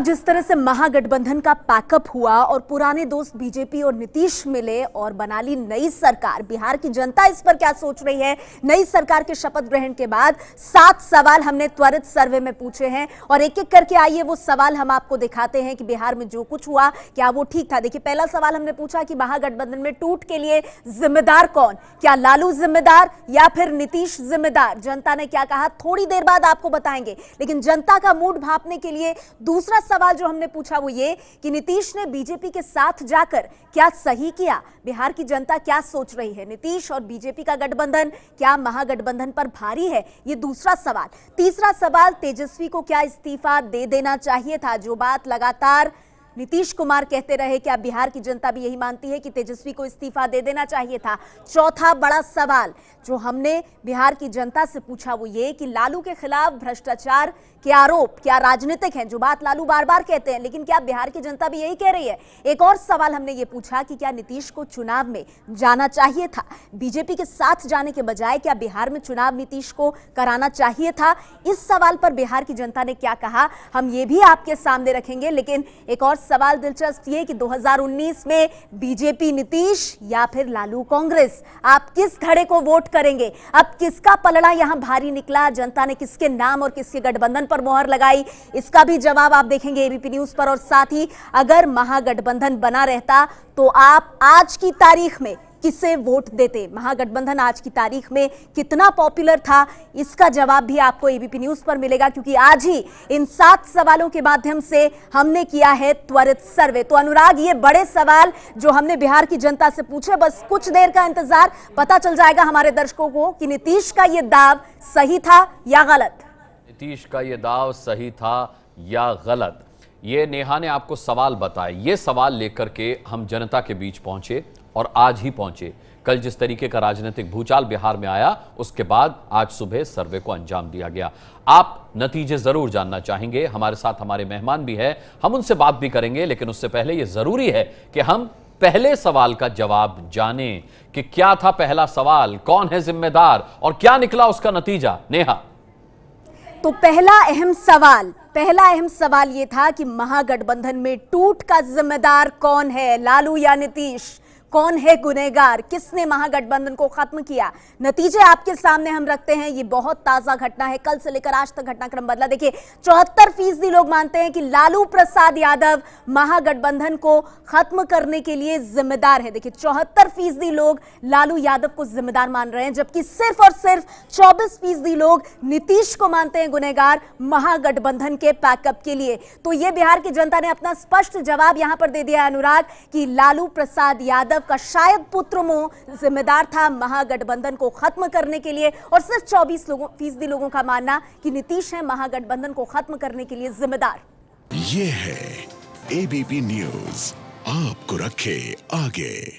जिस तरह से महागठबंधन का पैकअप हुआ और पुराने दोस्त बीजेपी और नीतीश मिले और बना ली नई सरकार, बिहार की जनता इस पर क्या सोच रही है? नई सरकार के शपथ ग्रहण के बाद 7 सवाल हमने त्वरित सर्वे में पूछे हैं और एक एक करके आइए वो सवाल हम आपको दिखाते हैं कि बिहार में जो कुछ हुआ क्या वो ठीक था। देखिए, पहला सवाल हमने पूछा कि महागठबंधन में टूट के लिए जिम्मेदार कौन? क्या लालू जिम्मेदार या फिर नीतीश जिम्मेदार? जनता ने क्या कहा थोड़ी देर बाद आपको बताएंगे, लेकिन जनता का मूड भांपने के लिए दूसरा सवाल जो हमने पूछा वो ये कि नीतीश ने बीजेपी के साथ जाकर क्या सही किया? बिहार की जनता क्या सोच रही है? नीतीश और बीजेपी का गठबंधन क्या महागठबंधन पर भारी है? ये दूसरा सवाल। तीसरा सवाल, तेजस्वी को क्या इस्तीफा दे देना चाहिए था? जो बात लगातार नीतीश कुमार कहते रहे, क्या बिहार की जनता भी यही मानती है कि तेजस्वी को इस्तीफा दे देना चाहिए था? चौथा बड़ा सवाल जो हमने बिहार की जनता से पूछा वो ये कि लालू के खिलाफ भ्रष्टाचार के आरोप क्या राजनीतिक हैं? जो बात लालू बार बार कहते हैं, लेकिन क्या बिहार की जनता भी यही कह रही है? एक और सवाल हमने ये पूछा कि क्या नीतीश को चुनाव में जाना चाहिए था? बीजेपी के साथ जाने के बजाय क्या बिहार में चुनाव नीतीश को कराना चाहिए था? इस सवाल पर बिहार की जनता ने क्या कहा हम ये भी आपके सामने रखेंगे। लेकिन एक और सवाल दिलचस्प ये कि 2019 में बीजेपी नीतीश या फिर लालू कांग्रेस, आप किस धड़े को वोट करेंगे? अब किसका पलड़ा यहां भारी निकला? जनता ने किसके नाम और किसके गठबंधन पर मोहर लगाई? इसका भी जवाब आप देखेंगे एबीपी न्यूज पर। और साथ ही अगर महागठबंधन बना रहता तो आप आज की तारीख में किसे वोट देते? महागठबंधन आज की तारीख में कितना पॉपुलर था, इसका जवाब भी आपको एबीपी न्यूज पर मिलेगा, क्योंकि आज ही इन 7 सवालों के माध्यम से हमने किया है त्वरित सर्वे। तो अनुराग, ये बड़े सवाल जो हमने बिहार की जनता से पूछे, बस कुछ देर का इंतजार, पता चल जाएगा हमारे दर्शकों को कि नीतीश का ये दाव सही था या गलत। नीतीश का ये दाव सही था या गलत, ये नेहा ने आपको सवाल बताए। ये सवाल लेकर के हम जनता के बीच पहुंचे और आज ही पहुंचे। कल जिस तरीके का राजनीतिक भूचाल बिहार में आया, उसके बाद आज सुबह सर्वे को अंजाम दिया गया। आप नतीजे जरूर जानना चाहेंगे, हमारे साथ हमारे मेहमान भी हैं, हम उनसे बात भी करेंगे, लेकिन उससे पहले यह जरूरी है कि हम पहले सवाल का जवाब जानें कि क्या था पहला सवाल, कौन है जिम्मेदार और क्या निकला उसका नतीजा। नेहा, तो पहला अहम सवाल यह था कि महागठबंधन में टूट का जिम्मेदार कौन है, लालू या नीतीश? कौन है गुनहगार? किसने महागठबंधन को खत्म किया? नतीजे आपके सामने हम रखते हैं। ये बहुत ताजा घटना है, कल से लेकर आज तक घटनाक्रम बदला। देखिए, 74% लोग मानते हैं कि लालू प्रसाद यादव महागठबंधन को खत्म करने के लिए जिम्मेदार है। देखिए, 74% लोग लालू यादव को जिम्मेदार मान रहे हैं, जबकि सिर्फ और सिर्फ 24% लोग नीतीश को मानते हैं गुनहगार महागठबंधन के पैकअप के लिए। तो ये बिहार की जनता ने अपना स्पष्ट जवाब यहां पर दे दिया अनुराग कि लालू प्रसाद यादव का शायद पुत्र मोह जिम्मेदार था महागठबंधन को खत्म करने के लिए, और सिर्फ 24% लोगों का मानना कि नीतीश है महागठबंधन को खत्म करने के लिए जिम्मेदार। ये है एबीपी न्यूज, आपको रखे आगे।